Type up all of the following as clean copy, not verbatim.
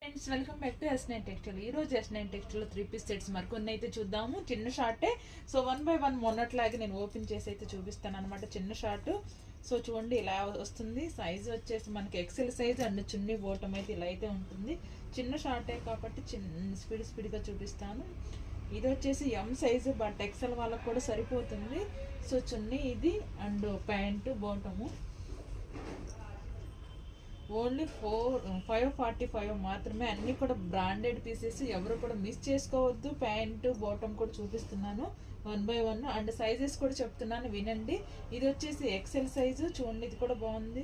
Friends welcome back to S9 textile. ఈ రోజు S9 textile 3 piece sets మరికొన్ని అయితే చూద్దాము. చిన్న షార్టే, సో 1 బై 1 మొన్నట్లాగే నేను ఓపెన్ చేసి అయితే చూపిస్తాను అనమాట. చిన్న షార్ట్, సో చూడండి ఇలా వస్తుంది. సైజ్ వచ్చేసి మనకి ఎక్సెల్ సైజ్ అండ్ చున్నీ బోటం అయితే ఇలా అయితే ఉంటుంది. చిన్న షార్టే కాబట్టి స్పీడ్గా చూపిస్తాను. ఇది వచ్చేసి ఎం సైజు, బట్ ఎక్సెల్ వాళ్ళకి కూడా సరిపోతుంది. సో చున్నీ ఇది అండ్ ప్యాంటు బోటము ఓన్లీ 545 మాత్రమే. అన్నీ కూడా బ్రాండెడ్ పీసెస్, ఎవరు కూడా మిస్ చేసుకోవద్దు. ప్యాంటు బాటమ్ కూడా చూపిస్తున్నాను 1 బై 1 అండ్ సైజెస్ కూడా చెప్తున్నాను వినండి. ఇది వచ్చేసి ఎక్సెల్ సైజు, చూడండి ఇది కూడా బాగుంది.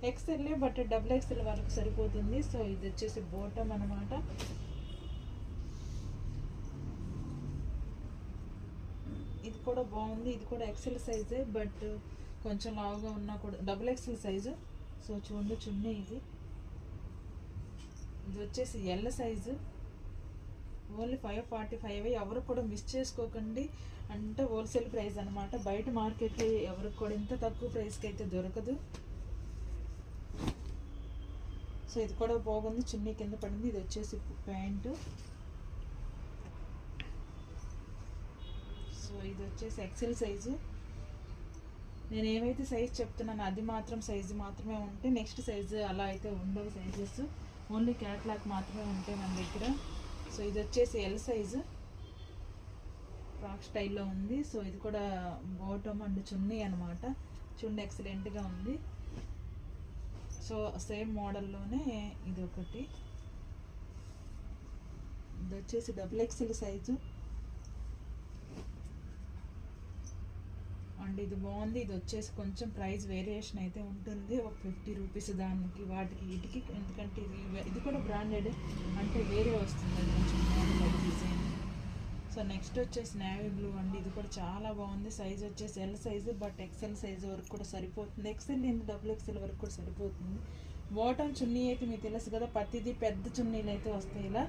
ఎక్సెల్లే బట్ XXL వరకు సరిపోతుంది. సో ఇది వచ్చేసి బాటమ్ అనమాట. ఇది కూడా బాగుంది, ఇది కూడా ఎక్సెల్ సైజే బట్ కొంచెం లావుగా ఉన్నా కూడా XXL సైజు. సో చూడండి చున్నీ ఇది వచ్చేసి ఎల్ సైజు, ఓన్లీ 545. ఎవరు కూడా మిస్ చేసుకోకండి, అంటే హోల్సేల్ ప్రైస్ అనమాట. బయట మార్కెట్లో ఎవరికి కూడా ఇంత తక్కువ ప్రైస్కి అయితే దొరకదు. సో ఇది కూడా బాగుంది, చున్నీ కింద పడింది. ఇది వచ్చేసి ప్యాంటు, సో ఇది వచ్చేసి ఎక్సెల్ సైజు. నేను ఏమైతే సైజ్ చెప్తున్నానో అది మాత్రం సైజు మాత్రమే ఉంటే, నెక్స్ట్ సైజు అలా అయితే ఉండవు సైజెస్, ఓన్లీ క్యాట్లాగ్ మాత్రమే ఉంటాయి మన దగ్గర. సో ఇది వచ్చేసి ఎల్ సైజు, ఫ్రాక్ స్టైల్లో ఉంది. సో ఇది కూడా బాటమ్ అండ్ చున్నీ అనమాట. చున్నీ ఎక్సలెంట్గా ఉంది. సో సేమ్ మోడల్లోనే ఇది ఒకటి. ఇది వచ్చేసి XXL సైజు అండ్ ఇది బాగుంది. ఇది వచ్చేసి కొంచెం ప్రైస్ వేరియేషన్ అయితే ఉంటుంది, ఒక 50 రూపీస్ దానికి వాటికి వీటికి, ఎందుకంటే ఇది కూడా బ్రాండెడ్ అంటే వేరే వస్తుంది, అది కొంచెం మోడల్ డిజైన్. సో నెక్స్ట్ వచ్చేసి నేవీ బ్లూ అండి. ఇది కూడా చాలా బాగుంది. సైజ్ వచ్చేసి L size but XL size వరకు కూడా సరిపోతుంది. ఎక్సెల్ ఏంటి XXL వరకు కూడా సరిపోతుంది. బాటమ్ చున్నీ అయితే మీకు తెలుసు కదా, ప్రతిదీ పెద్ద చున్నీలు అయితే వస్తాయి ఇలా.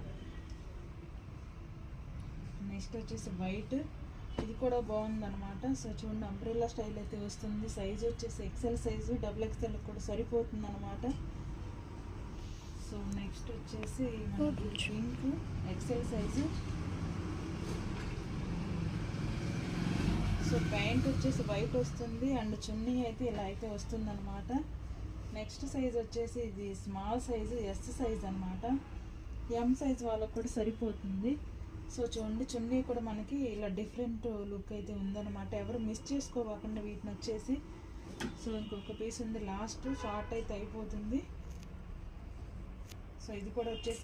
నెక్స్ట్ వచ్చేసి వైట్, ఇది కూడా బాగుందన్నమాట. సో చూడండి అంబ్రెల్లా స్టైల్ అయితే వస్తుంది. సైజ్ వచ్చేసి ఎక్సెల్ సైజు, XXL కూడా సరిపోతుంది అనమాట. సో నెక్స్ట్ వచ్చేసి మనకి pink XL size. So pant వచ్చేసి వైట్ వస్తుంది అండ్ చున్నీ అయితే ఇలా అయితే వస్తుంది అనమాట. నెక్స్ట్ సైజ్ వచ్చేసి ఇది స్మాల్ సైజు, ఎస్ సైజ్ అనమాట. ఎం సైజ్ వాళ్ళకు కూడా సరిపోతుంది. సో చూడండి చున్నీ కూడా మనకి ఇలా డిఫరెంట్ లుక్ అయితే ఉందన్నమాట. ఎవరు మిస్ చేసుకోకుండా వీటిని వచ్చేసి. సో ఇంకొక పీస్ ఉంది లాస్ట్, షార్ట్ అయితే అయిపోతుంది. సో ఇది కూడా వచ్చేసి